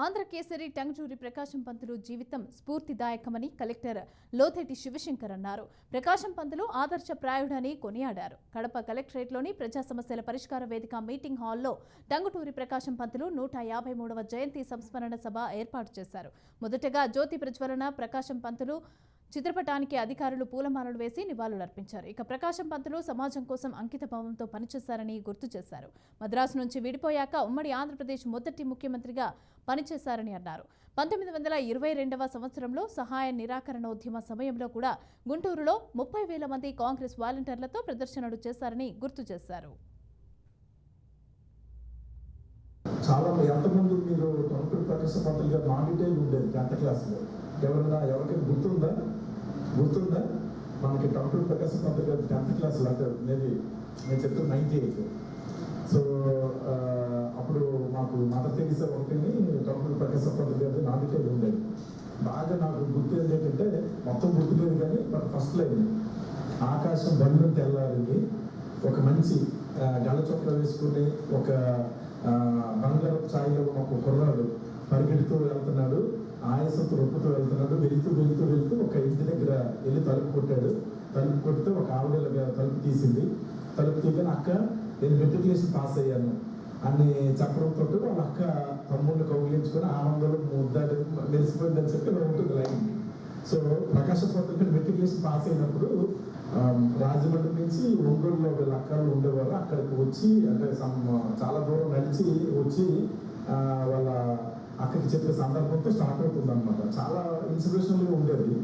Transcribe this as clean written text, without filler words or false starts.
ఆంధ్రకేసరి టంగుటూరి ప్రకాశం పంతులు జీవితం స్ఫూర్తిదాయకమని కలెక్టర్ లోథెటి శివశంకర్ అన్నారు. ప్రకాశం పంతులు ఆదర్శప్రాయుడని కొనియాడారు. కడప కలెక్టరేట్లోని ప్రజా సమస్యల పరిష్కార వేదిక మీటింగ్ హాల్లో టంగుటూరి ప్రకాశం పంతులు 153వ జయంతి సంస్మరణ సభ ఏర్పాటు చేశారు. మొదటగా జ్యోతి ప్రజ్వలన ప్రకాశం పంతులు చిత్రపటానికి అధికారులు పూలమాలలు వేసి నివాళులర్పించారు. ఇక ప్రకాశం పంతులు సమాజం కోసం అంకిత భావంతో పనిచేశారని గుర్తు చేశారు. మద్రాసు నుంచి విడిపోయాక ఉమ్మడి ఆంధ్రప్రదేశ్ మొదటి ముఖ్యమంత్రిగా పనిచేశారని అన్నారు. 1922వ సంవత్సరంలో సహాయ నిరాకరణోద్యమ సమయంలో కూడా గుంటూరులో 30,000 మంది కాంగ్రెస్ వాలంటీర్లతో ప్రదర్శనలు చేశారని గుర్తు చేశారు. చాలా ఎంతమంది మీరు టంగుటూరి ప్రకాశం పంతులు గారు నాన్ డీటెయిల్ ఉండేది 10th క్లాస్లో ఎవరికైనా గుర్తుందా మనకి టంగుటూరి ప్రకాశం పంతులు గారు 10th క్లాస్లో అంటే మేబీ నేను చెప్తాను 98. సో అప్పుడు మాకు మదర్ తెరీసా ఒకటిని టంగుటూరి ప్రకాశం పంతులు గారి నాన్ డీటెయిల్ ఉండేది. బాగా నాకు గుర్తు ఏంటంటే మొత్తం గుర్తులేదు కానీ బట్ ఫస్ట్ లైన్ ఆకాశం బండ్లు తెల్లారింది, ఒక మంచి గల చొక్కా వేసుకుని ఒక బంగారపు ఛాయలో ఒక కుర్రాడు పరిగెడుతూ వెళ్తున్నాడు, ఆయాసంతో రొప్పుతూ వెళ్తున్నాడు. వెళ్తూ ఒక ఇంటి దగ్గర వెళ్ళి తలుపు కొట్టాడు. తలుపు కొడితే ఒక ఆవిడ తలుపు తీసింది. తలుపు తీయగానే అక్క నేను మెట్రికులేషన్ పాస్ అయ్యాను అని చెప్పడంతో వాళ్ళ అక్క తమ్ముడిని కౌగిలించుకొని ఆనందంలో ముద్దాడు మెరిసిపోయిందని చెప్పి ఉంటుంది line. So Prakasam Pantulu matriculation pass అయినప్పుడు రాజమండ్రి నుంచి ఒంగోలులో వీళ్ళ అక్కలు ఉండేవారు. అక్కడికి వచ్చి అంటే చాలా దూరం నడిచి వచ్చి వాళ్ళ అక్కడికి చెప్పే సందర్భంతో స్టార్ట్ అవుతుంది అనమాట. చాలా ఇన్స్పిరేషనల్గా ఉండేది.